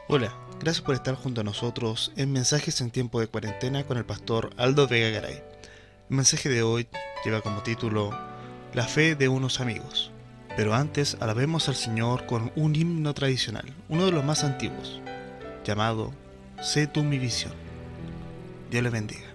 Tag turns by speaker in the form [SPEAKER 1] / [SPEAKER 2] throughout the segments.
[SPEAKER 1] Hola, gracias por estar junto a nosotros en Mensajes en tiempo de cuarentena con el pastor Aldo Vega Garay. El mensaje de hoy lleva como título La fe de unos amigos. Pero antes alabemos al Señor con un himno tradicional, uno de los más antiguos, llamado Sé tú mi visión. Dios les bendiga.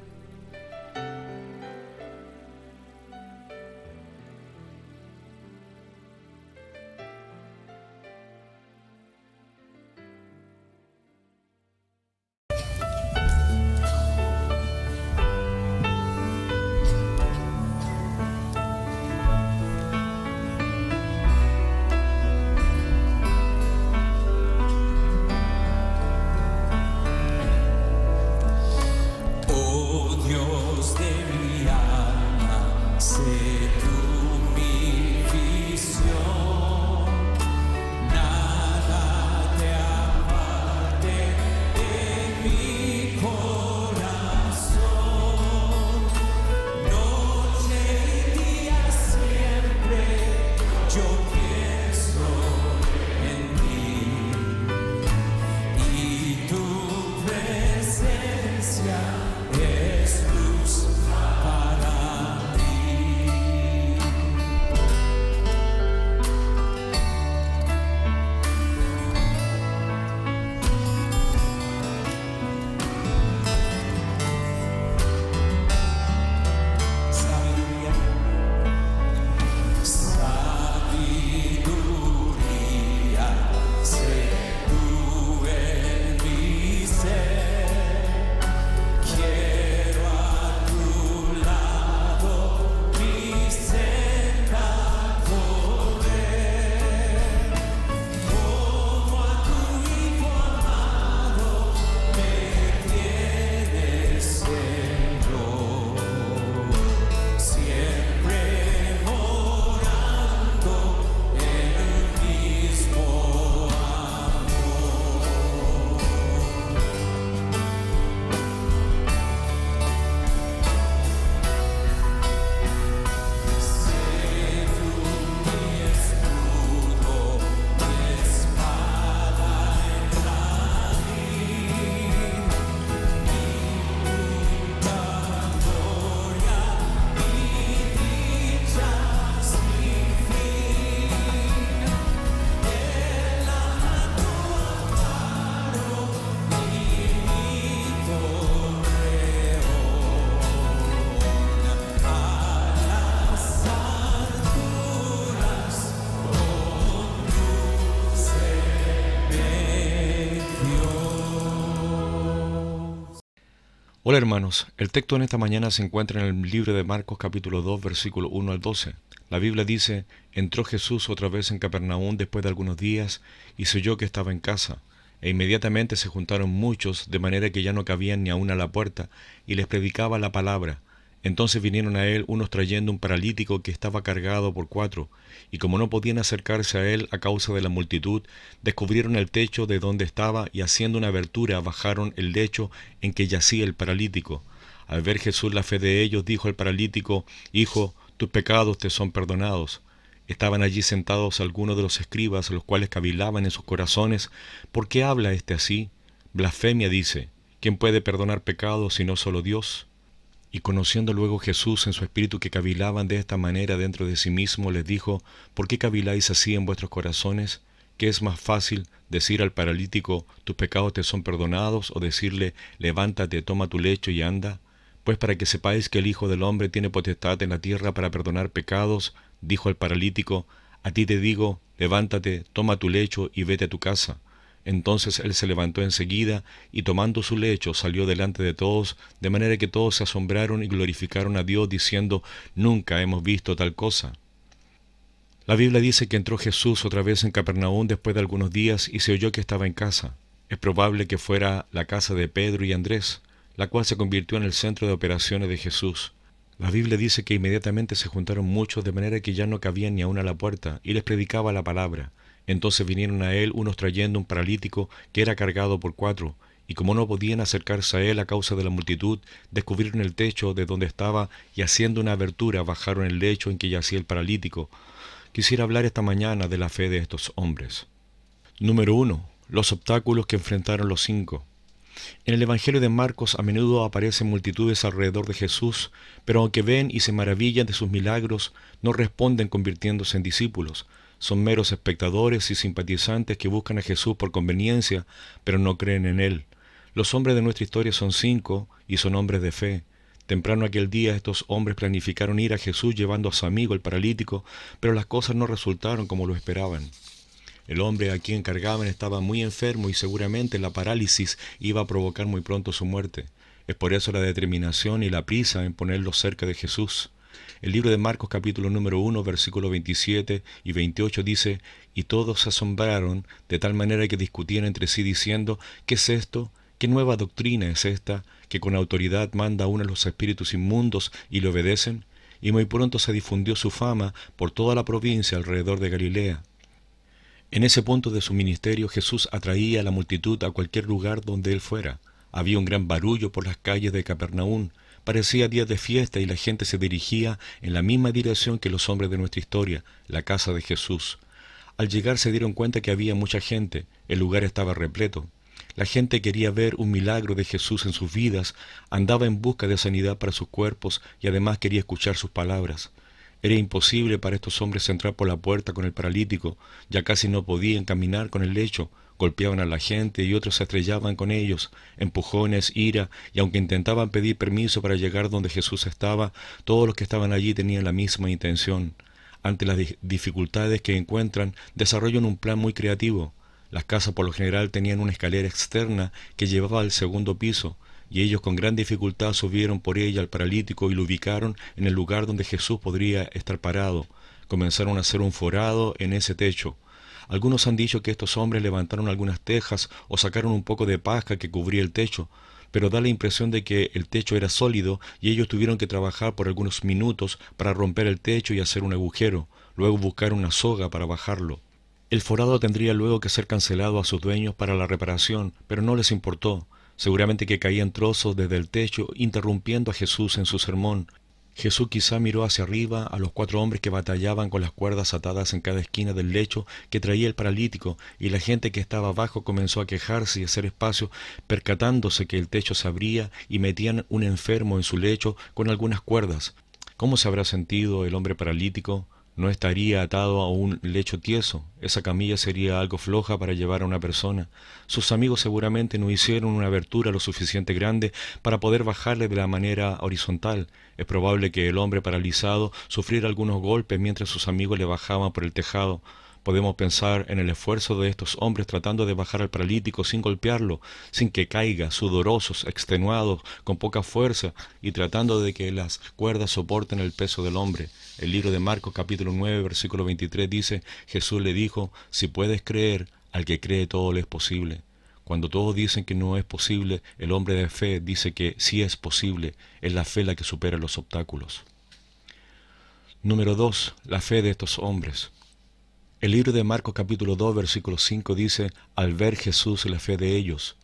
[SPEAKER 2] Oh Dios de mi alma, sé tú mi visión, nada te aparte de mi corazón, noche y día siempre yo pienso en ti y tu presencia es luz para mí. Sabiduría, sé tú en mi ser. Quiero a tu lado mi senda correr, como a tu Hijo amado me tienes, Señor, siempre morando en el mismo amor. Sé tú mi escudo, mi espada en la lid, mi gloria, mi dicha sin fin. El alma tu amparo y mi torreón. A las alturas
[SPEAKER 3] Hola hermanos, el texto en esta mañana se encuentra en el libro de Marcos capítulo 2 versículo 1 al 12. La Biblia dice: Entró Jesús otra vez en Capernaum después de algunos días y se oyó que estaba en casa. E inmediatamente se juntaron muchos, de manera que ya no cabían ni aun a la puerta, y les predicaba la palabra. Entonces vinieron a él unos trayendo un paralítico que estaba cargado por 4, y como no podían acercarse a él a causa de la multitud, descubrieron el techo de donde estaba, y haciendo una abertura bajaron el lecho en que yacía el paralítico. Al ver Jesús la fe de ellos, dijo al paralítico: Hijo, tus pecados te son perdonados. Estaban allí sentados algunos de los escribas, los cuales cavilaban en sus corazones: ¿Por qué habla éste así? Blasfemia dice. ¿Quién puede perdonar pecados sino solo Dios? Y conociendo luego Jesús en su espíritu que cavilaban de esta manera dentro de sí mismo, les dijo: ¿Por qué caviláis así en vuestros corazones? ¿Qué es más fácil, decir al paralítico: tus pecados te son perdonados, o decirle: levántate, toma tu lecho y anda? Pues para que sepáis que el Hijo del Hombre tiene potestad en la tierra para perdonar pecados, dijo al paralítico: a ti te digo, levántate, toma tu lecho y vete a tu casa. Entonces él se levantó enseguida, y tomando su lecho salió delante de todos, de manera que todos se asombraron y glorificaron a Dios, diciendo: Nunca hemos visto tal cosa. La Biblia dice que entró Jesús otra vez en Capernaum después de algunos días y se oyó que estaba en casa. Es probable que fuera la casa de Pedro y Andrés, la cual se convirtió en el centro de operaciones de Jesús. La Biblia dice que inmediatamente se juntaron muchos, de manera que ya no cabían ni aun a la puerta, y les predicaba la palabra. Entonces vinieron a él unos trayendo un paralítico que era cargado por 4, y como no podían acercarse a él a causa de la multitud, descubrieron el techo de donde estaba, y haciendo una abertura bajaron el lecho en que yacía el paralítico. Quisiera hablar esta mañana de la fe de estos hombres. Número 1. Los obstáculos que enfrentaron los 5. En el Evangelio de Marcos a menudo aparecen multitudes alrededor de Jesús, pero aunque ven y se maravillan de sus milagros, no responden convirtiéndose en discípulos. Son meros espectadores y simpatizantes que buscan a Jesús por conveniencia, pero no creen en Él. Los hombres de nuestra historia son 5 y son hombres de fe. Temprano aquel día estos hombres planificaron ir a Jesús llevando a su amigo el paralítico, pero las cosas no resultaron como lo esperaban. El hombre a quien cargaban estaba muy enfermo y seguramente la parálisis iba a provocar muy pronto su muerte. Es por eso la determinación y la prisa en ponerlo cerca de Jesús. El libro de Marcos capítulo número 1, versículos 27 y 28 dice: «Y todos se asombraron de tal manera que discutían entre sí diciendo: ¿qué es esto? ¿Qué nueva doctrina es esta, que con autoridad manda aún a los espíritus inmundos y le obedecen?» Y muy pronto se difundió su fama por toda la provincia alrededor de Galilea. En ese punto de su ministerio Jesús atraía a la multitud a cualquier lugar donde él fuera. Había un gran barullo por las calles de Capernaum. Parecía día de fiesta y la gente se dirigía en la misma dirección que los hombres de nuestra historia, la casa de Jesús. Al llegar se dieron cuenta que había mucha gente. El lugar estaba repleto. La gente quería ver un milagro de Jesús en sus vidas, andaba en busca de sanidad para sus cuerpos y además quería escuchar sus palabras. Era imposible para estos hombres entrar por la puerta con el paralítico, ya casi no podían caminar con el lecho, golpeaban a la gente y otros se estrellaban con ellos, empujones, ira, y aunque intentaban pedir permiso para llegar donde Jesús estaba, todos los que estaban allí tenían la misma intención. Ante las dificultades que encuentran, desarrollan un plan muy creativo. Las casas por lo general tenían una escalera externa que llevaba al segundo piso, y ellos con gran dificultad subieron por ella al paralítico y lo ubicaron en el lugar donde Jesús podría estar parado. Comenzaron a hacer un forado en ese techo. Algunos han dicho que estos hombres levantaron algunas tejas o sacaron un poco de paja que cubría el techo, pero da la impresión de que el techo era sólido y ellos tuvieron que trabajar por algunos minutos para romper el techo y hacer un agujero, luego buscar una soga para bajarlo. El forado tendría luego que ser cancelado a sus dueños para la reparación, pero no les importó. Seguramente que caían trozos desde el techo, interrumpiendo a Jesús en su sermón. Jesús quizá miró hacia arriba a los 4 hombres que batallaban con las cuerdas atadas en cada esquina del lecho que traía el paralítico, y la gente que estaba abajo comenzó a quejarse y a hacer espacio, percatándose que el techo se abría y metían un enfermo en su lecho con algunas cuerdas. ¿Cómo se habrá sentido el hombre paralítico? No estaría atado a un lecho tieso. Esa camilla sería algo floja para llevar a una persona. Sus amigos seguramente no hicieron una abertura lo suficiente grande para poder bajarle de la manera horizontal. Es probable que el hombre paralizado sufriera algunos golpes mientras sus amigos le bajaban por el tejado. Podemos pensar en el esfuerzo de estos hombres tratando de bajar al paralítico sin golpearlo, sin que caiga, sudorosos, extenuados, con poca fuerza y tratando de que las cuerdas soporten el peso del hombre. El libro de Marcos capítulo 9 versículo 23 dice: Jesús le dijo: si puedes creer, al que cree todo le es posible. Cuando todos dicen que no es posible, el hombre de fe dice que sí es posible. Es la fe la que supera los obstáculos. Número 2. La fe de estos hombres. El libro de Marcos capítulo 2 versículo 5 dice: al ver Jesús la fe de ellos.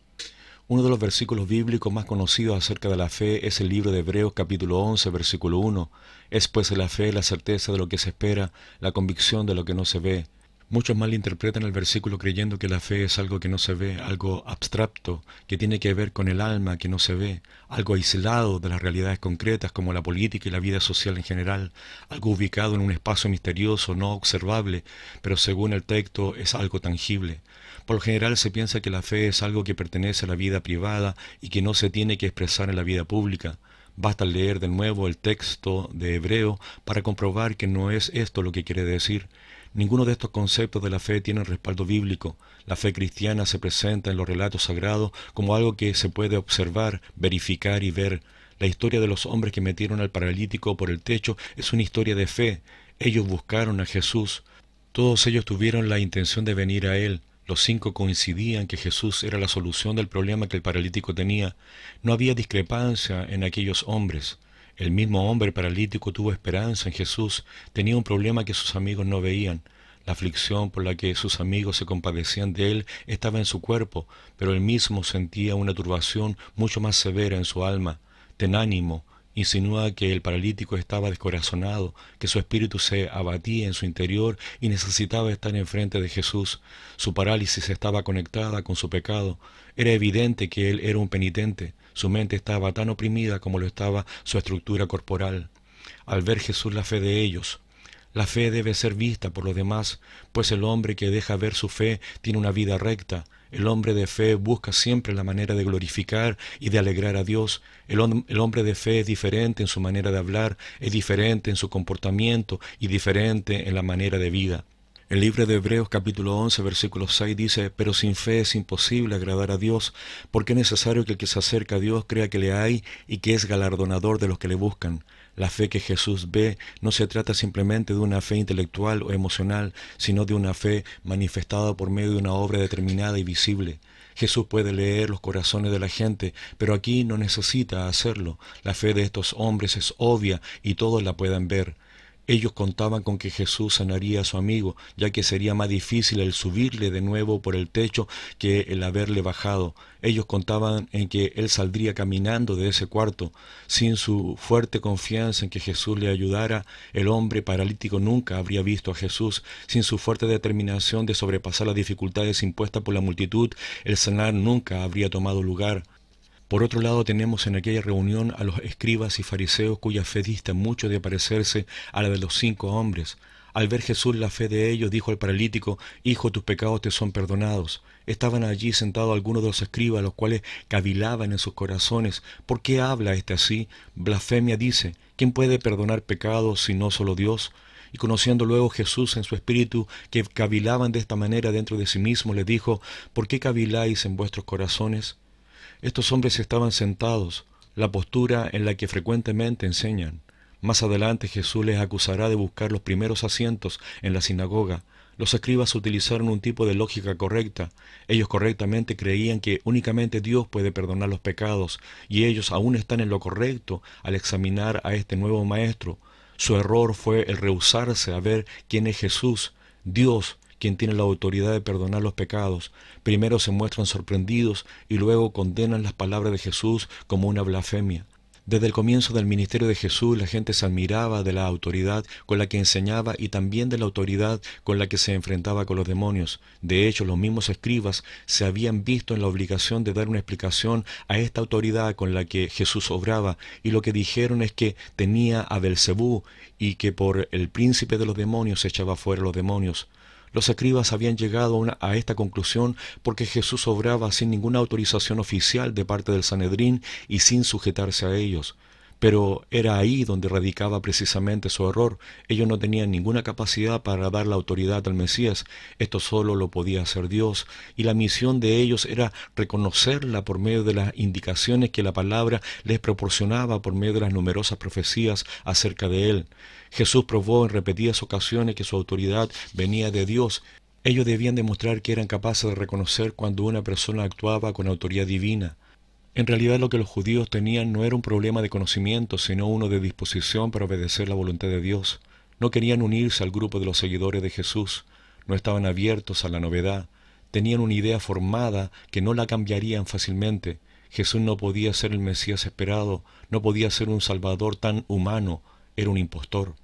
[SPEAKER 3] Uno de los versículos bíblicos más conocidos acerca de la fe es el libro de Hebreos capítulo 11 versículo 1. Es pues la fe la certeza de lo que se espera, la convicción de lo que no se ve. Muchos malinterpretan el versículo creyendo que la fe es algo que no se ve, algo abstracto, que tiene que ver con el alma que no se ve, algo aislado de las realidades concretas como la política y la vida social en general, algo ubicado en un espacio misterioso, no observable, pero según el texto es algo tangible. Por lo general se piensa que la fe es algo que pertenece a la vida privada y que no se tiene que expresar en la vida pública. Basta leer de nuevo el texto de Hebreo para comprobar que no es esto lo que quiere decir. Ninguno de estos conceptos de la fe tiene respaldo bíblico. La fe cristiana se presenta en los relatos sagrados como algo que se puede observar, verificar y ver. La historia de los hombres que metieron al paralítico por el techo es una historia de fe. Ellos buscaron a Jesús. Todos ellos tuvieron la intención de venir a Él. Los 5 coincidían que Jesús era la solución del problema que el paralítico tenía. No había discrepancia en aquellos hombres. El mismo hombre paralítico tuvo esperanza en Jesús, tenía un problema que sus amigos no veían. La aflicción por la que sus amigos se compadecían de él estaba en su cuerpo, pero él mismo sentía una turbación mucho más severa en su alma. Ten ánimo, Insinúa que el paralítico estaba descorazonado, que su espíritu se abatía en su interior y necesitaba estar enfrente de Jesús. Su parálisis estaba conectada con su pecado. Era evidente que él era un penitente. Su mente estaba tan oprimida como lo estaba su estructura corporal. Al ver Jesús la fe de ellos, la fe debe ser vista por los demás, pues el hombre que deja ver su fe tiene una vida recta. El hombre de fe busca siempre la manera de glorificar y de alegrar a Dios. El hombre de fe es diferente en su manera de hablar, es diferente en su comportamiento y diferente en la manera de vida. El libro de Hebreos capítulo 11 versículo 6 dice: pero sin fe es imposible agradar a Dios, porque es necesario que el que se acerca a Dios crea que le hay y que es galardonador de los que le buscan. La fe que Jesús ve no se trata simplemente de una fe intelectual o emocional, sino de una fe manifestada por medio de una obra determinada y visible. Jesús puede leer los corazones de la gente, pero aquí no necesita hacerlo. La fe de estos hombres es obvia y todos la pueden ver. Ellos contaban con que Jesús sanaría a su amigo, ya que sería más difícil el subirle de nuevo por el techo que el haberle bajado. Ellos contaban en que él saldría caminando de ese cuarto. Sin su fuerte confianza en que Jesús le ayudara, el hombre paralítico nunca habría visto a Jesús. Sin su fuerte determinación de sobrepasar las dificultades impuestas por la multitud, el sanar nunca habría tomado lugar. Por otro lado, tenemos en aquella reunión a los escribas y fariseos cuya fe dista mucho de parecerse a la de los 5 hombres. Al ver Jesús la fe de ellos, dijo al paralítico: Hijo, tus pecados te son perdonados. Estaban allí sentados algunos de los escribas, los cuales cavilaban en sus corazones: ¿por qué habla éste así? Blasfemia dice. ¿Quién puede perdonar pecados sino solo Dios? Y conociendo luego Jesús en su espíritu que cavilaban de esta manera dentro de sí mismo, les dijo: ¿por qué caviláis en vuestros corazones? Estos hombres estaban sentados, la postura en la que frecuentemente enseñan. Más adelante Jesús les acusará de buscar los primeros asientos en la sinagoga. Los escribas utilizaron un tipo de lógica correcta. Ellos correctamente creían que únicamente Dios puede perdonar los pecados, y ellos aún están en lo correcto al examinar a este nuevo maestro. Su error fue el rehusarse a ver quién es Jesús, Dios, quien tiene la autoridad de perdonar los pecados. Primero se muestran sorprendidos y luego condenan las palabras de Jesús como una blasfemia. Desde el comienzo del ministerio de Jesús, la gente se admiraba de la autoridad con la que enseñaba y también de la autoridad con la que se enfrentaba con los demonios. De hecho, los mismos escribas se habían visto en la obligación de dar una explicación a esta autoridad con la que Jesús obraba, y lo que dijeron es que tenía a Belcebú y que por el príncipe de los demonios echaba fuera los demonios. Los escribas habían llegado a esta conclusión porque Jesús obraba sin ninguna autorización oficial de parte del Sanedrín y sin sujetarse a ellos. Pero era ahí donde radicaba precisamente su error. Ellos no tenían ninguna capacidad para dar la autoridad al Mesías. Esto solo lo podía hacer Dios, y la misión de ellos era reconocerla por medio de las indicaciones que la palabra les proporcionaba por medio de las numerosas profecías acerca de él. Jesús probó en repetidas ocasiones que su autoridad venía de Dios. Ellos debían demostrar que eran capaces de reconocer cuando una persona actuaba con autoridad divina. En realidad lo que los judíos tenían no era un problema de conocimiento, sino uno de disposición para obedecer la voluntad de Dios. No querían unirse al grupo de los seguidores de Jesús, no estaban abiertos a la novedad, tenían una idea formada que no la cambiarían fácilmente. Jesús no podía ser el Mesías esperado, no podía ser un Salvador tan humano, era un impostor.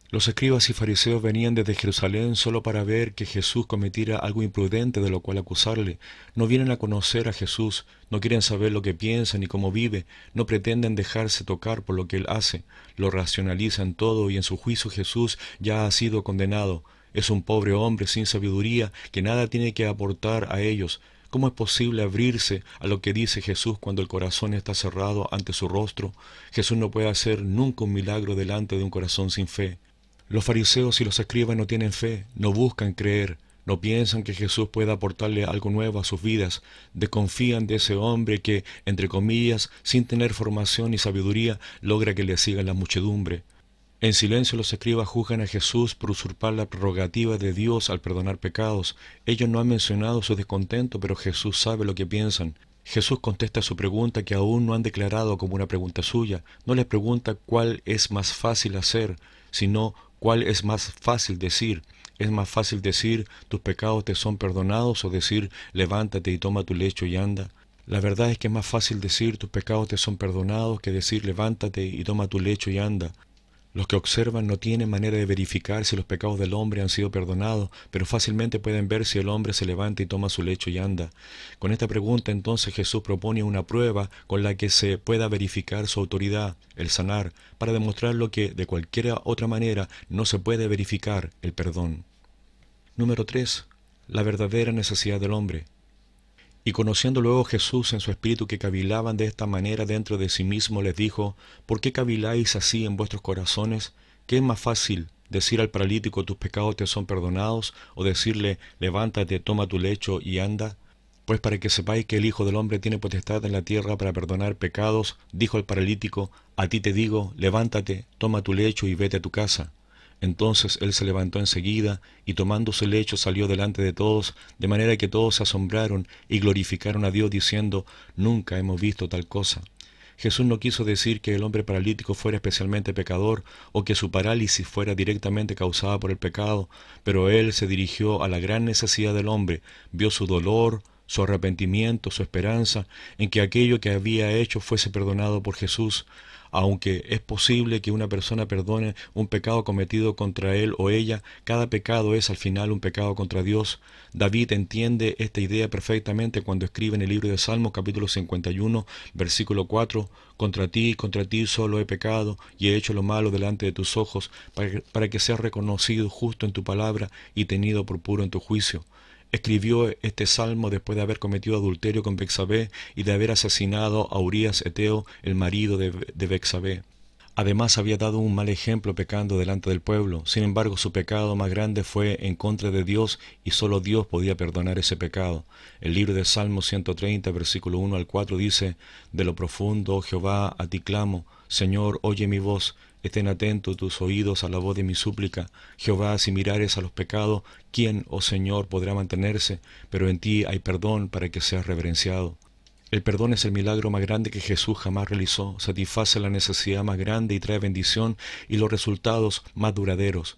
[SPEAKER 3] Los escribas y fariseos venían desde Jerusalén solo para ver que Jesús cometiera algo imprudente de lo cual acusarle. No vienen a conocer a Jesús, no quieren saber lo que piensa ni cómo vive, no pretenden dejarse tocar por lo que él hace, lo racionalizan todo y en su juicio Jesús ya ha sido condenado. Es un pobre hombre sin sabiduría que nada tiene que aportar a ellos. ¿Cómo es posible abrirse a lo que dice Jesús cuando el corazón está cerrado ante su rostro? Jesús no puede hacer nunca un milagro delante de un corazón sin fe. Los fariseos y los escribas no tienen fe, no buscan creer, no piensan que Jesús pueda aportarle algo nuevo a sus vidas, desconfían de ese hombre que, entre comillas, sin tener formación y sabiduría, logra que le siga la muchedumbre. En silencio los escribas juzgan a Jesús por usurpar la prerrogativa de Dios al perdonar pecados. Ellos no han mencionado su descontento, pero Jesús sabe lo que piensan. Jesús contesta su pregunta que aún no han declarado como una pregunta suya. No les pregunta cuál es más fácil hacer, sino cuál es más fácil decir. ¿Es más fácil decir tus pecados te son perdonados o decir levántate y toma tu lecho y anda? La verdad es que es más fácil decir tus pecados te son perdonados que decir levántate y toma tu lecho y anda. Los que observan no tienen manera de verificar si los pecados del hombre han sido perdonados, pero fácilmente pueden ver si el hombre se levanta y toma su lecho y anda. Con esta pregunta entonces Jesús propone una prueba con la que se pueda verificar su autoridad, el sanar, para demostrar lo que de cualquier otra manera no se puede verificar, el perdón. Número 3. La verdadera necesidad del hombre. Y conociendo luego Jesús en su espíritu que cavilaban de esta manera dentro de sí mismo, les dijo: ¿Por qué caviláis así en vuestros corazones? ¿Qué es más fácil, decir al paralítico tus pecados te son perdonados, o decirle levántate, toma tu lecho y anda? Pues para que sepáis que el Hijo del Hombre tiene potestad en la tierra para perdonar pecados, dijo al paralítico: a ti te digo, levántate, toma tu lecho y vete a tu casa. Entonces él se levantó enseguida, y tomando su lecho salió delante de todos, de manera que todos se asombraron y glorificaron a Dios, diciendo: nunca hemos visto tal cosa. Jesús no quiso decir que el hombre paralítico fuera especialmente pecador, o que su parálisis fuera directamente causada por el pecado, pero él se dirigió a la gran necesidad del hombre, vio su dolor, su arrepentimiento, su esperanza en que aquello que había hecho fuese perdonado por Jesús. Aunque es posible que una persona perdone un pecado cometido contra él o ella, cada pecado es al final un pecado contra Dios. David entiende esta idea perfectamente cuando escribe en el libro de Salmos capítulo 51, versículo 4, contra ti solo he pecado y he hecho lo malo delante de tus ojos, para que seas reconocido justo en tu palabra y tenido por puro en tu juicio. Escribió este salmo después de haber cometido adulterio con Betsabé y de haber asesinado a Urías Eteo, el marido de Betsabé. Además había dado un mal ejemplo pecando delante del pueblo. Sin embargo, su pecado más grande fue en contra de Dios, y solo Dios podía perdonar ese pecado. El libro de Salmos 130, versículo 1 al 4 dice: de lo profundo, oh Jehová, a ti clamo. Señor, oye mi voz. Estén atentos tus oídos a la voz de mi súplica. Jehová, si mirares a los pecados, ¿quién, oh Señor, podrá mantenerse? Pero en ti hay perdón para que seas reverenciado. El perdón es el milagro más grande que Jesús jamás realizó. Satisface la necesidad más grande y trae bendición y los resultados más duraderos.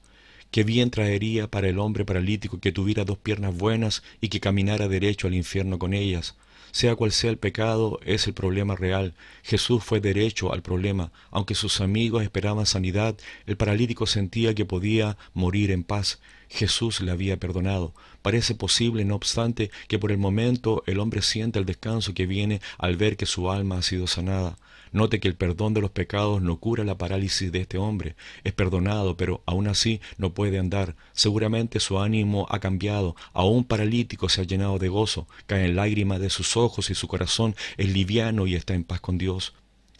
[SPEAKER 3] Qué bien traería para el hombre paralítico que tuviera 2 piernas buenas y que caminara derecho al infierno con ellas. Sea cual sea el pecado, es el problema real. Jesús fue derecho al problema. Aunque sus amigos esperaban sanidad, el paralítico sentía que podía morir en paz. Jesús le había perdonado. Parece posible, no obstante, que por el momento el hombre sienta el descanso que viene al ver que su alma ha sido sanada. Note que el perdón de los pecados no cura la parálisis de este hombre. Es perdonado, pero aún así no puede andar. Seguramente su ánimo ha cambiado. Aún paralítico se ha llenado de gozo. Caen lágrimas de sus ojos y su corazón es liviano y está en paz con Dios.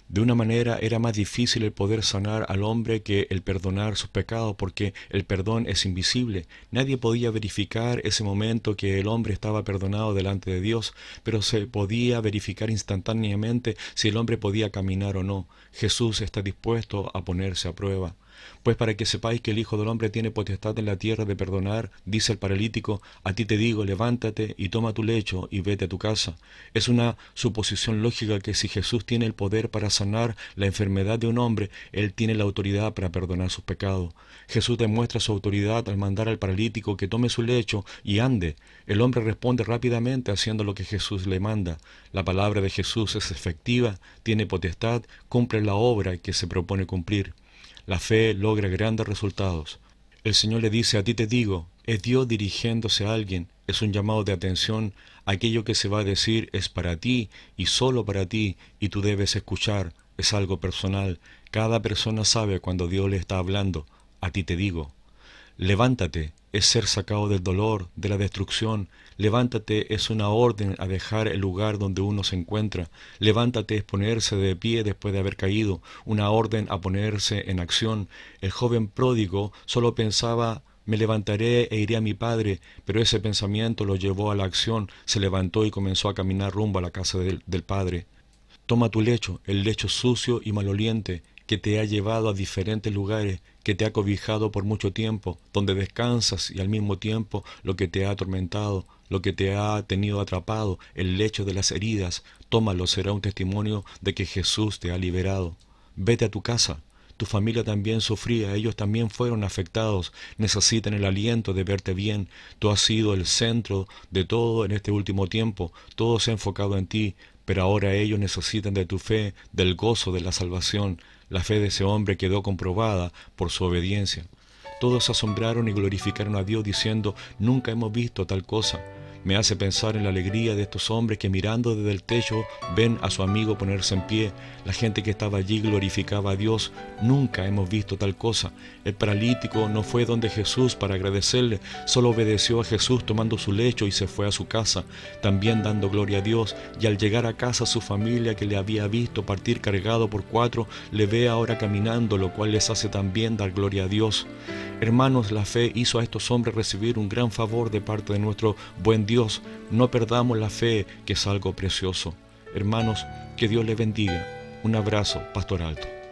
[SPEAKER 3] De una manera era más difícil el poder sanar al hombre que el perdonar sus pecados, porque el perdón es invisible. Nadie podía verificar ese momento que el hombre estaba perdonado delante de Dios, pero se podía verificar instantáneamente si el hombre podía caminar o no. Jesús está dispuesto a ponerse a prueba. Pues para que sepáis que el Hijo del Hombre tiene potestad en la tierra de perdonar, dice el paralítico: a ti te digo, levántate y toma tu lecho y vete a tu casa. Es una suposición lógica que si Jesús tiene el poder para sanar la enfermedad de un hombre, Él tiene la autoridad para perdonar sus pecados. Jesús demuestra su autoridad al mandar al paralítico que tome su lecho y ande. El hombre responde rápidamente haciendo lo que Jesús le manda. La palabra de Jesús es efectiva, tiene potestad, cumple la obra que se propone cumplir. La fe logra grandes resultados. El Señor le dice: a ti te digo. Es Dios dirigiéndose a alguien. Es un llamado de atención. Aquello que se va a decir es para ti y solo para ti, y tú debes escuchar. Es algo personal. Cada persona sabe cuando Dios le está hablando. A ti te digo. Levántate es ser sacado del dolor, de la destrucción. Levántate es una orden a dejar el lugar donde uno se encuentra. Levántate es ponerse de pie después de haber caído, una orden a ponerse en acción. El joven pródigo solo pensaba: me levantaré e iré a mi padre, pero ese pensamiento lo llevó a la acción. Se levantó y comenzó a caminar rumbo a la casa del padre. Toma tu lecho, el lecho sucio y maloliente, que te ha llevado a diferentes lugares, que te ha cobijado por mucho tiempo, donde descansas, y al mismo tiempo lo que te ha atormentado, lo que te ha tenido atrapado, el lecho de las heridas. Tómalo, será un testimonio de que Jesús te ha liberado. Vete a tu casa. Tu familia también sufría, ellos también fueron afectados, necesitan el aliento de verte bien. Tú has sido el centro de todo en este último tiempo, todo se ha enfocado en ti. pero ahora ellos necesitan de tu fe, del gozo de la salvación. La fe de ese hombre quedó comprobada por su obediencia. Todos se asombraron y glorificaron a Dios diciendo, nunca hemos visto tal cosa. Me hace pensar en la alegría de estos hombres que mirando desde el techo ven a su amigo ponerse en pie. La gente que estaba allí glorificaba a Dios. Nunca hemos visto tal cosa. El paralítico no fue donde Jesús para agradecerle, solo obedeció a Jesús tomando su lecho y se fue a su casa, también dando gloria a Dios. Y al llegar a casa su familia que le había visto partir cargado por 4, le ve ahora caminando, lo cual les hace también dar gloria a Dios. Hermanos, la fe hizo a estos hombres recibir un gran favor de parte de nuestro buen Dios. No perdamos la fe, que es algo precioso. Hermanos, que Dios les bendiga. Un abrazo, Pastor Alto.